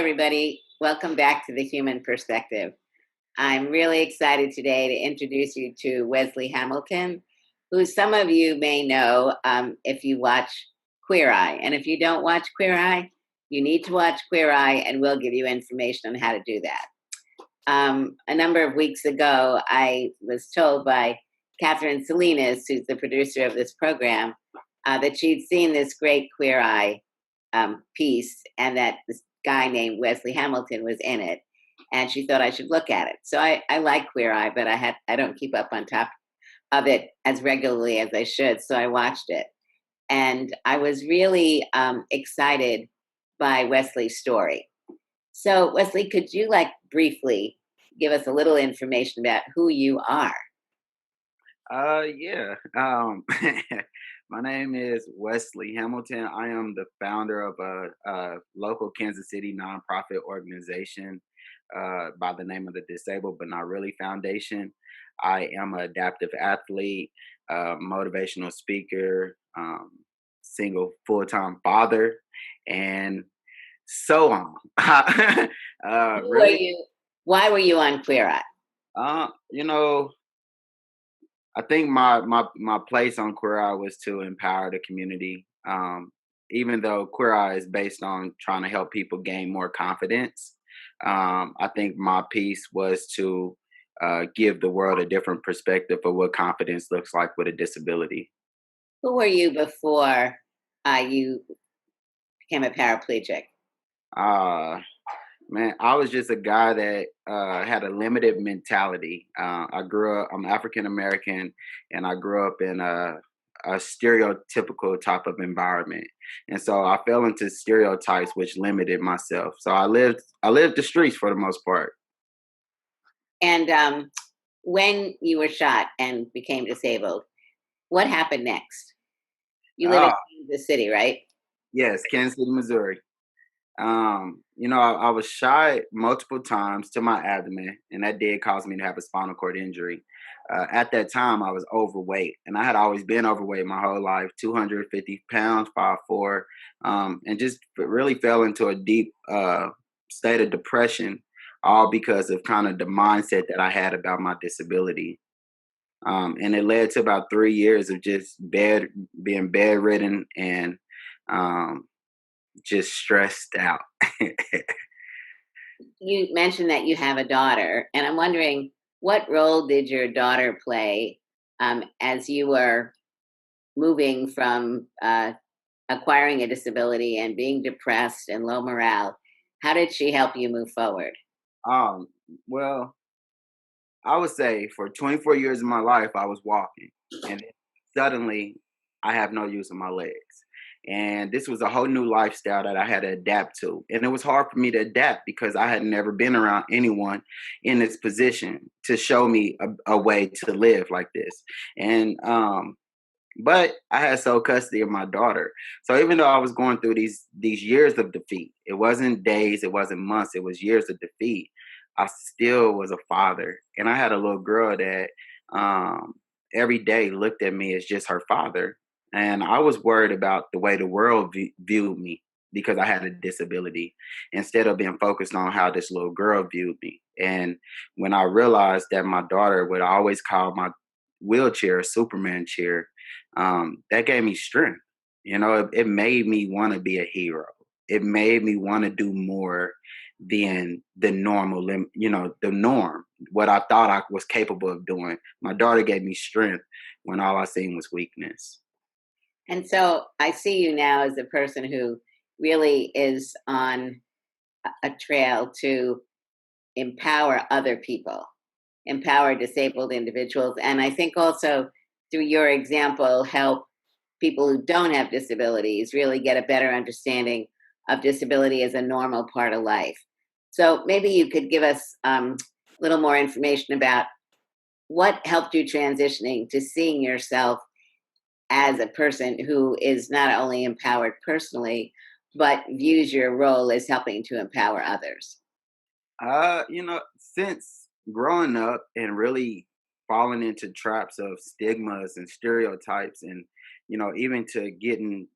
everybody. Welcome back to the Human Perspective. I'm really excited today to introduce you to Wesley Hamilton, who some of you may know if you watch Queer Eye. And if you don't watch Queer Eye, you need to watch Queer Eye, and we'll give you information on how to do that. A number of weeks ago, I was told by Catherine Salinas, who's the producer of this program, that she'd seen this great Queer Eye piece, and that this guy named Wesley Hamilton was in it, and she thought I should look at it. So I like Queer Eye, but I don't keep up on top of it as regularly as I should. So I watched it, and I was really excited by Wesley's story. So Wesley, could you briefly give us a little information about who you are? Yeah. My name is Wesley Hamilton. I am the founder of a local Kansas City nonprofit organization by the name of the Disabled But Not Really Foundation. I am an adaptive athlete, motivational speaker, single full-time father, and so on. Who are Really, you? Why were you on Queer Eye? uh, you know, I think my place on Queer Eye was to empower the community. Even though Queer Eye is based on trying to help people gain more confidence, I think my piece was to give the world a different perspective of what confidence looks like with a disability. Who were you before you became a paraplegic? Uh, Man, I was just a guy that had a limited mentality. I'm African American, and I grew up in a stereotypical type of environment, and so I fell into stereotypes, which limited myself. So I lived the streets for the most part. And when you were shot and became disabled, what happened next? You live in Ah, Kansas City, right? yes, Kansas City, Missouri. I was shot multiple times to my abdomen, and that did cause me to have a spinal cord injury. At that time, I was overweight, and I had always been overweight my whole life, 250 pounds, 5'4", and just really fell into a deep state of depression, all because of kind of the mindset that I had about my disability. And it led to about 3 years of just being bedridden and um, just stressed out. You mentioned that you have a daughter, and I'm wondering what role did your daughter play as you were moving from acquiring a disability and being depressed and low morale? How did she help you move forward? Um, well, I would say for 24 years of my life, I was walking, and then suddenly I have no use of my legs. And this was a whole new lifestyle that I had to adapt to. And it was hard for me to adapt because I had never been around anyone in this position to show me a way to live like this. And but I had sole custody of my daughter. So even though I was going through these years of defeat, it wasn't days, it wasn't months, it was years of defeat. I still was a father, and I had a little girl that um, every day looked at me as just her father, and I was worried about the way the world viewed me because I had a disability, instead of being focused on how this little girl viewed me. And when I realized that my daughter would always call my wheelchair a Superman chair, that gave me strength. It made me want to be a hero. It made me want to do more than the normal, the norm, what I thought I was capable of doing. My daughter gave me strength when all I seen was weakness. And so I see you now as a person who really is on a trail to empower other people, empower disabled individuals, and I think also through your example, help people who don't have disabilities really get a better understanding of disability as a normal part of life. So maybe you could give us a little more information about what helped you transitioning to seeing yourself as a person who is not only empowered personally, but views your role as helping to empower others. Since growing up and really falling into traps of stigmas and stereotypes, and even to getting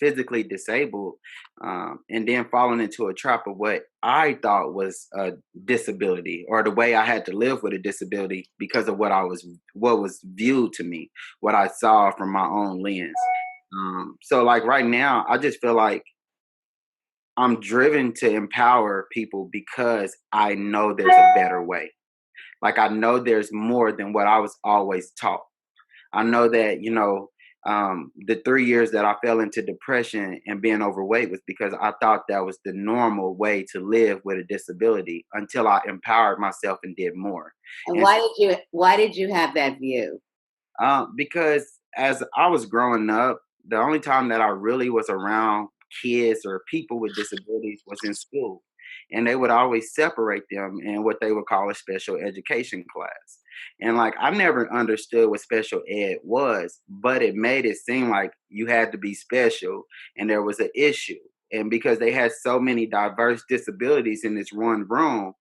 physically disabled, and then falling into a trap of what I thought was a disability, or the way I had to live with a disability because of what was viewed to me, what I saw from my own lens. So like right now, I just feel like I'm driven to empower people because I know there's a better way. Like I know there's more than what I was always taught. I know that, the 3 years that I fell into depression and being overweight was because I thought that was the normal way to live with a disability until I empowered myself and did more. And And why did you have that view? because as I was growing up, the only time that I really was around kids or people with disabilities was in school. And they would always separate them in what they would call a special education class. And like, I never understood what special ed was, but it made it seem like you had to be special and there was an issue. And because they had so many diverse disabilities in this one room,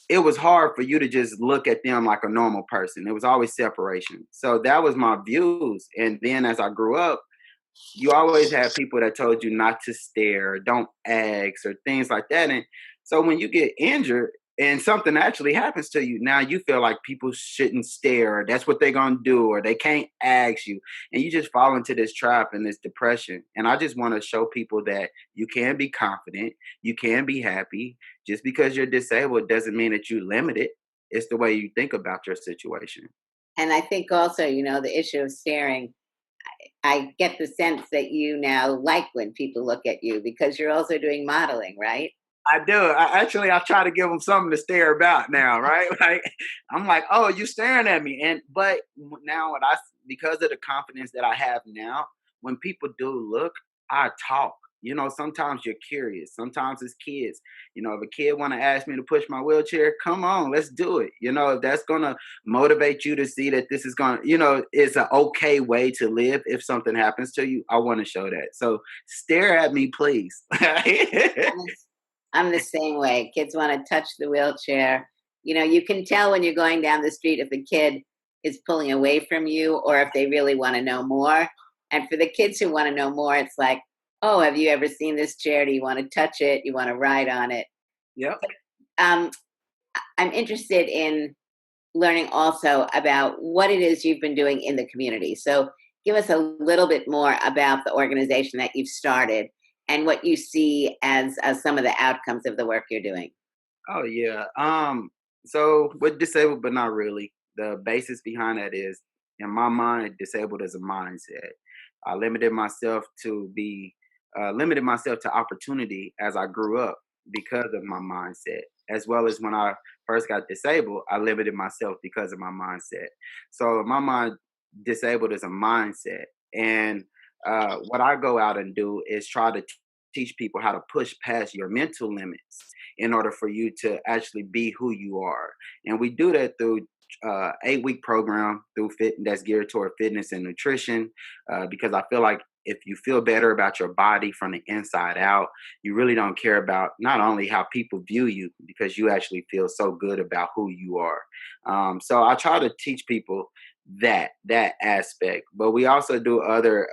it was hard for you to just look at them like a normal person. It was always separation. So that was my views. And then as I grew up, you always had people that told you not to stare, don't ask, or things like that. And so when you get injured and something actually happens to you, now you feel like people shouldn't stare, or that's what they're going to do, or they can't ask you. And you just fall into this trap and this depression. And I just want to show people that you can be confident, you can be happy. Just because you're disabled doesn't mean that you limited. It's the way you think about your situation. And I think also, the issue of staring, I get the sense that you now like when people look at you because you're also doing modeling, right? I do. I try to give them something to stare about now, right? Like I'm like, oh, you staring at me, and but now because of the confidence that I have now, when people do look, I talk. Sometimes you're curious. Sometimes it's kids. If a kid want to ask me to push my wheelchair, come on, let's do it. If that's gonna motivate you to see that this is gonna, it's an okay way to live. If something happens to you, I want to show that. So stare at me, please. I'm the same way. Kids want to touch the wheelchair. You can tell when you're going down the street if a kid is pulling away from you or if they really want to know more. And for the kids who want to know more, it's like, oh, have you ever seen this chair? Do you want to touch it? You want to ride on it? Yep. Um, I'm interested in learning also about what it is you've been doing in the community. So give us a little bit more about the organization that you've started and what you see as some of the outcomes of the work you're doing. Oh yeah. So with disabled but not really, the basis behind that is, in my mind, disabled is a mindset. I limited myself to opportunity as I grew up because of my mindset. As well as when I first got disabled, I limited myself because of my mindset. So in my mind, disabled is a mindset. And what I go out and do is try to teach people how to push past your mental limits in order for you to actually be who you are. And we do that through 8-week program through fit that's geared toward fitness and nutrition, because I feel like if you feel better about your body from the inside out, you really don't care about not only how people view you, because you actually feel so good about who you are. So I try to teach people that aspect, but we also do other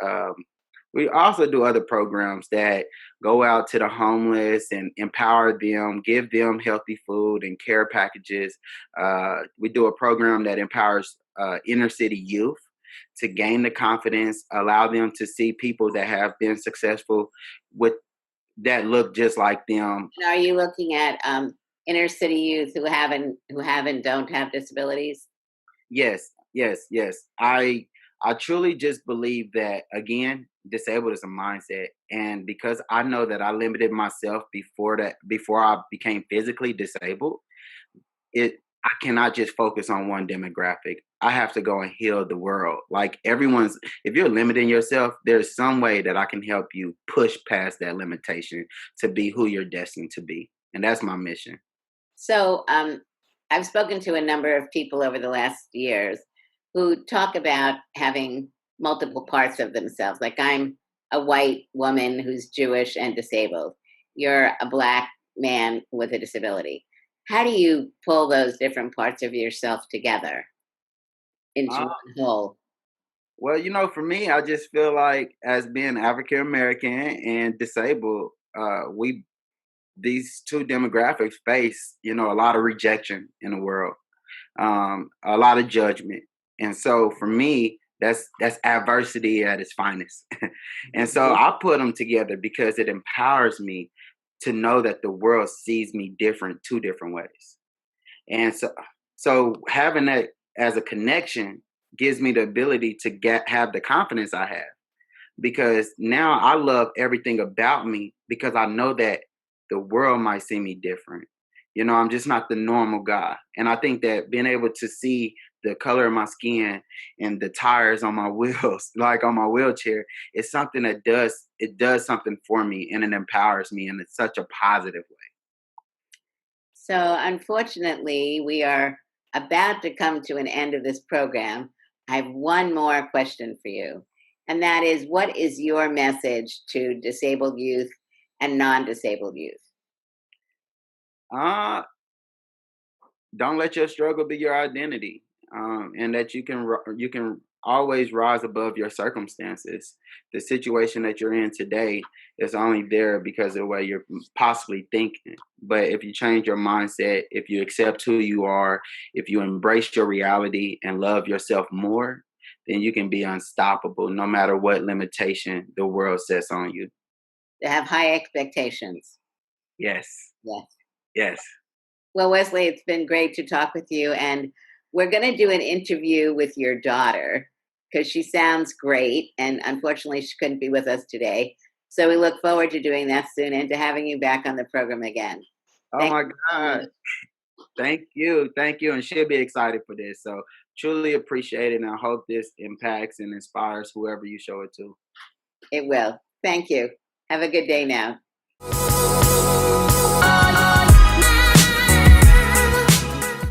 programs that go out to the homeless and empower them, give them healthy food and care packages. We do a program that empowers inner city youth to gain the confidence, allow them to see people that have been successful with that look just like them. And are you looking at inner city youth who don't have disabilities? Yes, yes, yes. I truly just believe that, again, disabled is a mindset, and because I know that I limited myself before I became physically disabled, it I cannot just focus on one demographic. I have to go and heal the world. Like if you're limiting yourself, there's some way that I can help you push past that limitation to be who you're destined to be, and that's my mission. So I've spoken to a number of people over the last years who talk about having multiple parts of themselves. Like I'm a white woman who's Jewish and disabled. You're a black man with a disability. How do you pull those different parts of yourself together? into Uh, one whole? well, for me, I just feel like as being African American and disabled, we these two demographics face, a lot of rejection in the world, a lot of judgment, and so for me, that's adversity at its finest. And so Mhm. I put them together because it empowers me to know that the world sees me different, two different ways. And so having that as a connection gives me the ability to have the confidence I have, because now I love everything about me because I know that the world might see me different. I'm just not the normal guy. And I think that being able to see the color of my skin and the tires on my wheels, like on my wheelchair, is something that does something for me, and it empowers me in such a positive way. So, unfortunately, we are about to come to an end of this program. I have one more question for you, and that is, what is your message to disabled youth and non disabled youth? Uh, don't let your struggle be your identity, and that you can always rise above your circumstances. The situation that you're in today is only there because of the way you're possibly thinking. But if you change your mindset, if you accept who you are, if you embrace your reality and love yourself more, then you can be unstoppable no matter what limitation the world sets on you. To have high expectations. Yes, Yes. yes. Well, Wesley, it's been great to talk with you. And we're going to do an interview with your daughter because she sounds great. And unfortunately, she couldn't be with us today. So we look forward to doing that soon and to having you back on the program again. Oh Thank my you so God. much. Thank you, and she'll be excited for this. So truly appreciate it, and I hope this impacts and inspires whoever you show it to. It will. Thank you. Have a good day now.